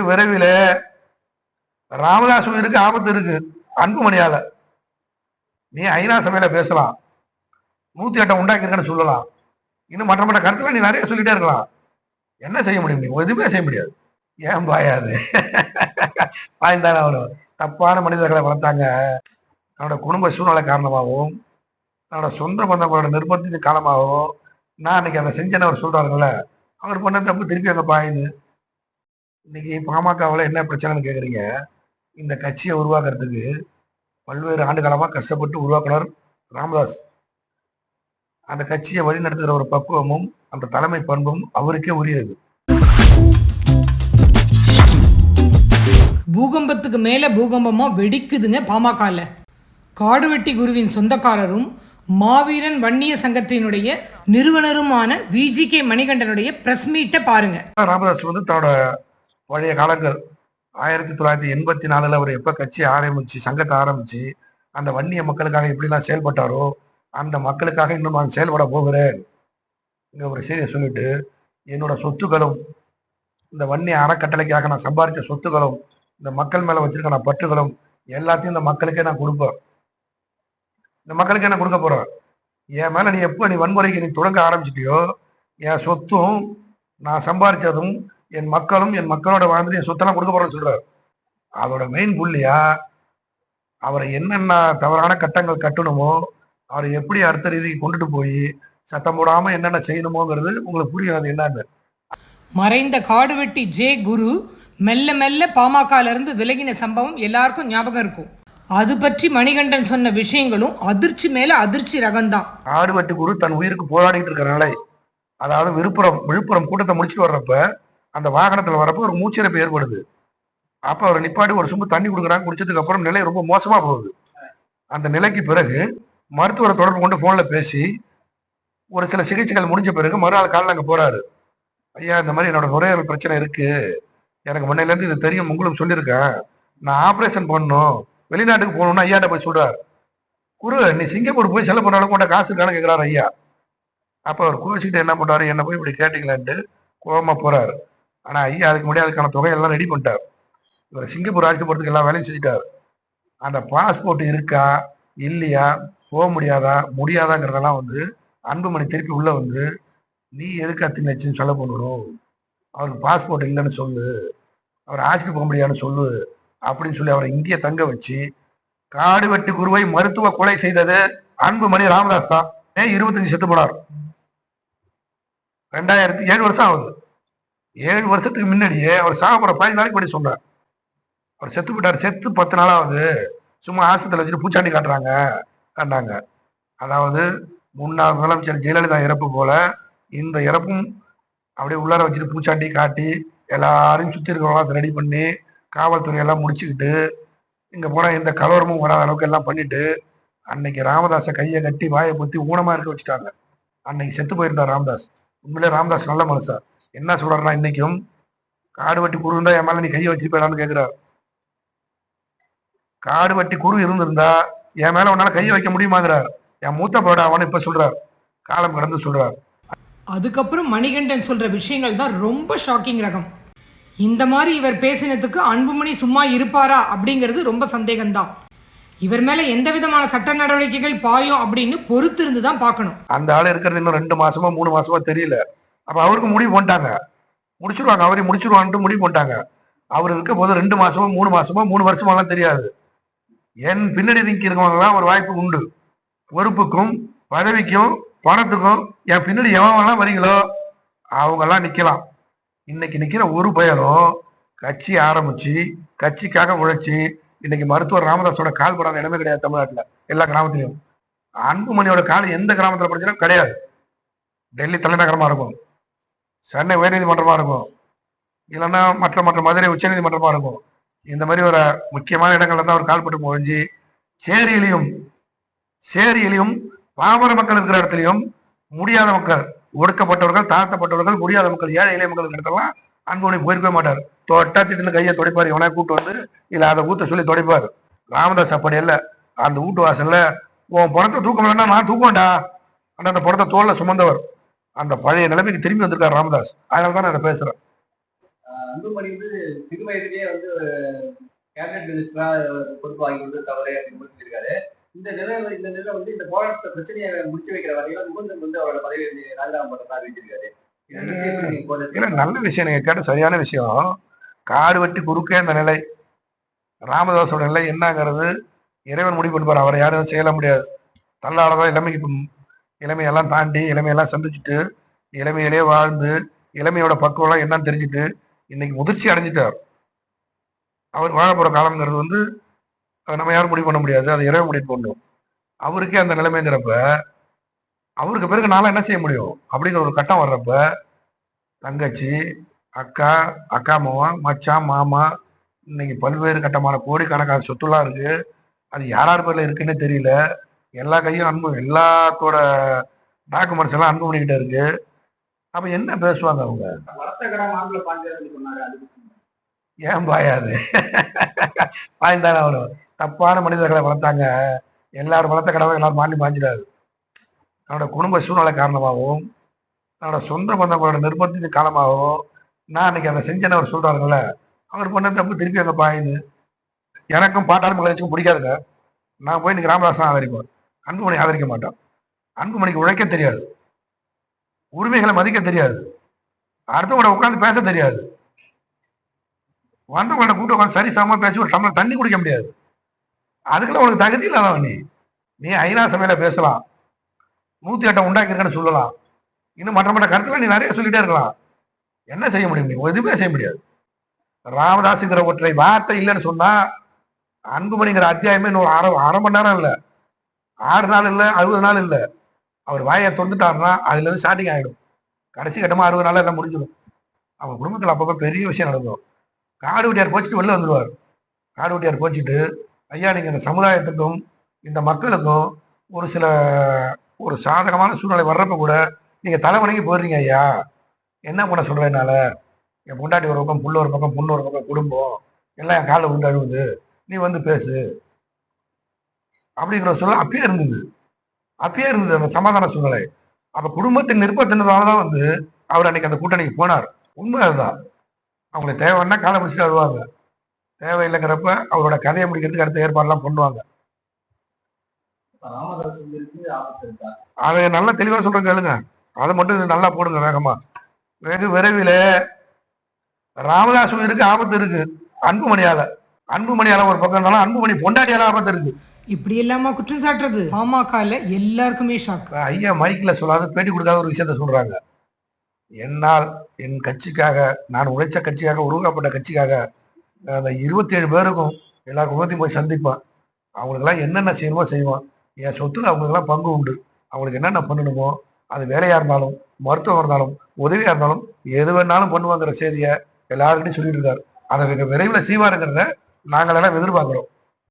விரைவில் ராமதாஸ் உயிருக்கு ஆபத்து இருக்கு. அன்புமணியால நீ ஐநா சபையில பேசலாம், 108 உண்டாக்கிருக்கன்னு சொல்லலாம், இன்னும் மற்ற கருத்துல நீ நிறைய சொல்லிட்டே இருக்கலாம். என்ன செய்ய முடியும்? நீ எதுவுமே செய்ய முடியாது. ஏன் பாயாது பாய்ந்தானே அவரும் தப்பான மனிதர்களை வளர்த்தாங்க. தன்னோட குடும்ப சூழ்நிலை காரணமாகவும் தன்னோட சொந்த பந்தங்களோட நிர்பந்தத்தின் காலமாகவும் நான் அன்னைக்கு அதை செஞ்சேன்னு அவர் சொல்றாருங்கள, அவர் பண்ண தப்பு திருப்பி அங்க பாயுது. இன்னைக்கு பாமகவில் என்ன பிரச்சனைன்னு கேக்குறீங்க? இந்த கட்சியை உருவாக்குறதுக்கு பல்வேறு ஆண்டு காலமா கஷ்டப்பட்டு உருவாக்குனர் ராமதாஸ். அந்த கட்சியை வழிநடத்துகிற ஒரு பக்குவமும் அந்த தலைமை பண்பும் அவருக்கே உரியது. பூகம்பத்துக்கு மேல பூகம்பமா வெடிக்குதுங்க பாமகல. காடுவெட்டி குருவின் சொந்தக்காரரும் மாவீரன் வன்னிய சங்கத்தினுடைய நிறுவனருமான விஜிகே மணிகண்டனுடைய பிரஸ் மீட்டை பாருங்க. ராமதாஸ் தன்னோட பழைய காலங்கள் 1984 அவர் எப்ப கட்சி ஆரம்பிச்சு சங்கத்தை ஆரம்பிச்சு அந்த வன்னிய மக்களுக்காக எப்படிலாம் செயல்பட்டாரோ அந்த மக்களுக்காக இன்னும் நான் செயல்பட போகிறேன் ஒரு செய்தியை சொல்லிட்டு, என்னோட சொத்துக்களும் இந்த வன்னிய அறக்கட்டளைக்காக நான் சம்பாதிச்ச சொத்துக்களும் இந்த மக்கள் மேல வச்சிருக்க நான் பற்றுகளும் எல்லாத்தையும் இந்த மக்களுக்கே நான் கொடுப்பேன். இந்த மக்களுக்கே நான் கொடுக்க போறேன். என் மேல நீ எப்ப நீ வன்முறைக்கு நீ தொடங்க ஆரம்பிச்சிட்டியோ, என் சொத்தும் நான் சம்பாதிச்சதும் என் மக்களும் என் மக்களோட வாழ்ந்து என் சொத்தெல்லாம் கொடுக்க போறேன்னு சொல்றாரு. அதோட மெயின் புள்ளியா அவரை என்னென்ன தவறான கட்டங்கள் கட்டணுமோ அவரை எப்படி அடுத்த ரீதிக்கு கொண்டுட்டு போய் சத்தம் போடாம என்னென்ன செய்யணுமோங்கிறது உங்களுக்கு புரியும். அது என்னன்னு மறைந்த காடுவெட்டி ஜே குரு மெல்ல மெல்ல பாமகல இருந்து விலகின சம்பவம் எல்லாருக்கும் ஞாபகம் இருக்கும். அது பற்றி மணிகண்டன் சொன்ன விஷயங்களும் அதிர்ச்சி மேல அதிர்ச்சி ரகம்தான். காடுவெட்டி குரு தன் உயிருக்கு போராடிட்டு இருக்கிற நிலை, அதாவது விழுப்புரம் கூட்டத்தை முடிச்சுட்டு வர்றப்ப அந்த வாகனத்துல வரப்ப ஒரு மூச்சிறப்பு ஏற்படுது. அப்ப அவர் நிப்பாட்டி ஒரு சும்மா தண்ணி கொடுக்குறாங்க. குடிச்சதுக்கு அப்புறம் நிலை ரொம்ப மோசமா போகுது. அந்த நிலைக்கு பிறகு மருத்துவரை தொடர்பு கொண்டு போன்ல பேசி ஒரு சில சிகிச்சைகள் முடிஞ்ச பிறகு மறுநாள் காலையில் அங்கே போறாரு. ஐயா, இந்த மாதிரி என்னோட நுரையீரல் பிரச்சனை இருக்கு, எனக்கு முன்னையில இருந்து இது தெரியும், உங்களுக்கு சொல்லியிருக்கேன், நான் ஆப்ரேஷன் பண்ணணும், வெளிநாட்டுக்கு போகணும்னு ஐயாட்ட போய் சொல்றாரு. குரு, நீ சிங்கப்பூர் போய் செலவு பண்ணாலும் கூட காசு இருக்கான்னு கேட்கிறாரு ஐயா. அப்ப அவர் கோச்சிக்கிட்டு என்ன பண்றாரு, என்ன போய் இப்படி கேட்டீங்களான்ட்டு கோபமா போறாரு. ஆனா ஐயா அதுக்கு முன்னாடி அதுக்கான தொகையெல்லாம் ரெடி பண்ணிட்டார். இவர் சிங்கப்பூர் அழைச்சு போறதுக்கு எல்லா வேலையும் செஞ்சுட்டாரு. அந்த பாஸ்போர்ட் இருக்கா இல்லையா, போக முடியாதாங்கிறதெல்லாம் அன்புமணி திருப்பி உள்ள நீ எதுக்கு அத்தி லட்சம் சொல்ல பண்ணணும், அவருக்கு பாஸ்போர்ட் இல்லைன்னு சொல்லு, அவர் ஆட்சிட்டு போக முடியாதுன்னு சொல்லு அப்படின்னு சொல்லி அவரை இங்கேயே தங்க வச்சு காடுவெட்டி குருவை மருத்துவ கொலை செய்தது அன்புமணி ராமதாஸ் தான். 25 செத்து போனார். 2007 வருஷம் ஆகுது. 7 வருஷத்துக்கு முன்னாடியே அவர் சாக போற 15 நாளைக்கு முன்னாடி சொன்னார். அவர் செத்து போயிட்டார். செத்து 10 நாளாவது சும்மா ஆஸ்பத்திரியில் வச்சுட்டு பூச்சாண்டி காட்டினாங்க. அதாவது முன்னாள் முதலமைச்சர் ஜெயலலிதா இறப்பு போல இந்த இறப்பும் அப்படியே உள்ளார வச்சுட்டு பூச்சாண்டி காட்டி எல்லாரையும் சுற்றி இருக்கிறவங்களாம் ரெடி பண்ணி காவல்துறையெல்லாம் முடிச்சுக்கிட்டு இங்கே போனால் எந்த கலவரமும் வராத அளவுக்கு எல்லாம் பண்ணிட்டு அன்னைக்கு ராமதாஸை கையை கட்டி வாயை பொத்தி ஊனமாக இருக்க வச்சுட்டாங்க. அன்னைக்கு செத்து போயிருந்தார் ராமதாஸ். உண்மையிலே ராமதாஸ் நல்ல மனுஷா. என்ன சொல்றாருன்னா, இன்னைக்கும் காடுவெட்டி குரு இருந்தா என் மேல நீ கையை வச்சிருப்பேடான்னு கேட்கிறாரு. காடுவெட்டி குரு இருந்திருந்தா என் மேல உன்னால கையை வைக்க முடியுமாங்கிறார். என் மூத்த போடாவான்னு இப்ப சொல்றாரு, காலம் கடந்து சொல்றாரு. அதுக்கப்புறம் மணிகண்டன் சொல்ற விஷயங்கள் தான் ரொம்ப ஷாக்கிங் ரகம். இந்த மாதிரி இவர் பேசினதுக்கு அன்புமணி சும்மா இருப்பாரா அப்படிங்கிறது ரொம்ப சந்தேகம்தான். இவர் மேல எந்த விதமான சட்ட நடவடிக்கைகள் பாயும் அப்படின்னு பொறுத்து இருந்து தான் பார்க்கணும். அந்த ஆள் இருக்கிறது இன்னும் 2 மாசமா 3 மாசமா தெரியல. அப்ப அவருக்கு முடிவு பண்ணிட்டாங்க, முடிச்சிருவாங்க, அவரையும் முடிச்சிருவான்ட்டு முடிவு பண்ணிட்டாங்க. அவர் இருக்க போது 2 மாசமா 3 மாசமா 3 வருஷமாலாம் தெரியாது. என் பின்னணி நீக்கி இருக்கவங்கலாம் ஒரு வாய்ப்பு உண்டு. பொறுப்புக்கும் பதவிக்கும் பணத்துக்கும் என் பின்னாடி எவன்லாம் வரீங்களோ அவங்கெல்லாம் நிக்கலாம். இன்னைக்கு நிக்கிற ஒரு பயரும் கட்சி ஆரம்பிச்சு கட்சிக்காக உழைச்சி இன்னைக்கு மருத்துவர் ராமதாஸோட கால் படாத இடமே கிடையாது தமிழ்நாட்டுல. எல்லா கிராமத்திலையும் அன்புமணியோட கால் எந்த கிராமத்துல பிரச்சனை கிடையாது. டெல்லி தலைநகரமா இருக்கும், சென்னை உயர்நீதிமன்றமா இருக்கும், இல்லைன்னா மற்ற மதுரை உச்ச நீதிமன்றமா இருக்கும். இந்த மாதிரி ஒரு முக்கியமான இடங்கள்ல தான் அவர் கால்பட்டு முடிஞ்சு சேரியிலையும் பாமர மக்கள் இருக்கிற இடத்துலையும் முடியாத மக்கள், ஒடுக்கப்பட்டவர்கள், தாழ்த்தப்பட்டவர்கள், முடியாத மக்கள், ஏழை எளிய மக்கள் இடத்தெல்லாம் அன்புமணி போயிருக்கவே மாட்டார். தொட்டா திட்டு கையை தொடைப்பார். எவனா கூட்டு இல்ல அதை ஊத்த சொல்லி தொடைப்பார். ராமதாஸ் அப்படி இல்ல. அந்த வீட்டு வாசல்ல உன் பணத்தை தூக்க வேணா நான் தூக்குவேன்டா அந்த பணத்தை தோல்ல சுமந்தவர். அந்த பழைய நிலைமைக்கு திரும்பி வந்திருக்காரு ராமதாஸ். அதனால தான் நான் பேசுறேன். அன்புமணி வந்து சிறு வயதிலேயே வந்து கேபினட் மினிஸ்டரா பொறுப்பு வாங்கி வந்து தவறு அப்படின்னு சொல்லியிருக்காரு. இந்த நிலை வந்து இந்த போராட்ட பிரச்சனையை முடிச்சு வைக்கிற வரையில முகுந்தன் வந்து அவரோட பதவி ராஜினாமா பண்றதா அறிவிச்சிருக்காரு. இல்ல, நல்ல விஷயம், நீங்க கேட்ட சரியான விஷயம். காடு வெட்டி குறுக்கே இந்த நிலை, ராமதாஸோட நிலை என்னங்கிறது இறைவன் முடிவு பண்ணுவார். அவரை யாரும் செய்யல முடியாது. தள்ளாடதான் இளமையெல்லாம் தாண்டி இளமையெல்லாம் சந்திச்சுட்டு இளமையிலே வாழ்ந்து இளமையோட பக்குவம்லாம் என்னன்னு தெரிஞ்சுட்டு இன்னைக்கு முதிர்ச்சி அடைஞ்சிட்டார். அவர் வாழ போற காலம்ங்கிறது வந்து நம்ம யாரும் முடிவு பண்ண முடியாது, அதை இறைவன் முடிவு பண்ணும். அவருக்கே அந்த நிலைமைங்கிறப்ப அவருக்கு பிறகு நாளா என்ன செய்ய முடியும் அப்படிங்கிற ஒரு கட்டம் வர்றப்ப தங்கச்சி, அக்கா, அக்கா மாமா, மச்சான், மாமா, இன்னைக்கு பல்வேறு கட்டமான கோடிக்கணக்கான சொத்துலாம் இருக்கு. அது யார் பேர்ல இருக்குன்னு தெரியல. எல்லா கையும் எல்லாத்தோட டாக்குமெண்ட்ஸ் எல்லாம் அன்பு பண்ணிக்கிட்டே இருக்கு. அப்ப என்ன பேசுவாங்க அவங்க? வளர்த்த கடை மாப்பிள்ள பாஞ்சாருன்னு சொன்னாரு. ஏன் பாயாது? பாய்ந்தானே அவரும். தப்பான மனிதர்களை வளர்த்தாங்க. எல்லாரும் வளர்த்த கடவை எல்லாரும் மாறி பாஞ்சிடாது. தன்னோட குடும்ப சூழ்நிலை காரணமாகவும் தன்னோட சொந்த பந்தங்களோட நிர்பந்தத்தின் காலமாகவும் நான் அன்னைக்கு அதை செஞ்சேன்னு அவர் சொல்றாருங்கள, அவர் பண்ண தப்பு திருப்பி அங்கே பாயுது. எனக்கும் பாட்டாளி மகளிருக்கும் பிடிக்காதுங்க. நான் போய் இன்னைக்கு ராமதாசன் ஆதரிப்பேன், அன்புமணி ஆதரிக்க மாட்டோம். அன்புமணிக்கு உழைக்க தெரியாது, உரிமைகளை மதிக்க தெரியாது, அடுத்தவங்கள உட்காந்து பேச தெரியாது, வந்தவங்களோட கூட்டம் உட்காந்து சரி சமமா பேசி ஒரு டம்ளர் தண்ணி குடிக்க முடியாது. அதுக்கெல்லாம் உனக்கு தகுதி இல்லாதவன் நீ ஐநா சபையில பேசலாம், 108 உண்டாக்கிருக்கன்னு சொல்லலாம், இன்னும் மற்ற கருத்துல நீ நிறைய சொல்லிட்டே இருக்கலாம். என்ன செய்ய முடியும்? நீ எதுவுமே செய்ய முடியாது. ராமதாஸுங்கிற ஒற்றை வார்த்தை இல்லைன்னு சொன்னா அன்புமணிங்கிற அத்தியாயமே இன்னொரு அரை மணி நேரம் இல்லை, 6 நாள் இல்லை, 60 நாள் இல்லை. அவர் வாயை தொந்துட்டாருன்னா அதுல இருந்து ஸ்டார்டிங் ஆகிடும். கடைசி கட்டமா 60 நாள் எல்லாம் முடிஞ்சிடும். அவங்க குடும்பத்தில் அப்பப்போ பெரிய விஷயம் நடக்கும். காடு வெட்டியார் கோச்சிட்டு வெளில வந்துடுவார். காடு வெட்டியார் கோச்சிட்டு, ஐயா நீங்க இந்த சமுதாயத்துக்கும் இந்த மக்களுக்கும் ஒரு சாதகமான சூழ்நிலை வர்றப்ப கூட நீங்க தலை வணங்கி போயிடுறீங்க. ஐயா என்ன பண்ண சொல்றதுனால என் பொண்டாட்டி ஒரு பக்கம், புள்ள ஒரு பக்கம், பொண்ணு ஒரு பக்கம், குடும்பம் எல்லாம் என் காலில் விழுந்து அழுவுது, நீ வந்து பேசு அப்படிங்கிற சொல்ல அப்பயே இருந்தது அந்த சமாதான சூழ்நிலை. அப்ப குடும்பத்தின் நிர்பந்தத்தினாலதான் வந்து அவர் அன்னைக்கு அந்த கூட்டணிக்கு போனார். உண்மை அதுதான். அவங்களுக்கு தேவைன்னா காலை பிடிச்சிட்டு வருவாங்க, தேவையில்லைங்கிறப்ப அவரோட கதையை முடிக்கிறதுக்கு அடுத்த ஏற்பாடுலாம் பண்ணுவாங்க. அதை நல்லா தெளிவா சொல்றேன் கேளுங்க. அதை மட்டும் நல்லா போடுங்க வேகமா. வெகு விரைவில் ராமதாஸ் உயிருக்கு ஆபத்து இருக்கு. அன்புமணியால ஒரு பக்கம் இருந்தாலும் அன்புமணி பொண்டாட்டியால ஆபத்து இருக்கு. இப்படி இல்லாம குற்றம் சாட்டுறது பாமகல எல்லாருக்குமே ஷாக். ஐயா மைக்ல சொல்லாத, பேட்டி கொடுக்காத ஒரு விஷயத்த சொல்றாங்க. என்னால் என் கட்சிக்காக, நான் உழைச்ச கட்சிக்காக, உருவாக்கப்பட்ட கட்சிக்காக அந்த 27 பேருக்கும் எல்லா குடும்பத்தையும் போய் சந்திப்பேன். அவங்களுக்கெல்லாம் என்னென்ன செய்யணுமோ செய்வான். என் சொத்துல அவங்களுக்கெல்லாம் பங்கு உண்டு. அவங்களுக்கு என்னென்ன பண்ணணுமோ, அது வேலையா இருந்தாலும், மருத்துவம் இருந்தாலும், உதவியா இருந்தாலும், எது வேணாலும் பண்ணுவாங்கிற செய்தியை எல்லாருக்கிட்டையும் சொல்லிட்டு இருக்காரு. அதை விரைவில் செய்வாருங்கிறத நாங்கள் எல்லாம் எதிர்பார்க்கிறோம்.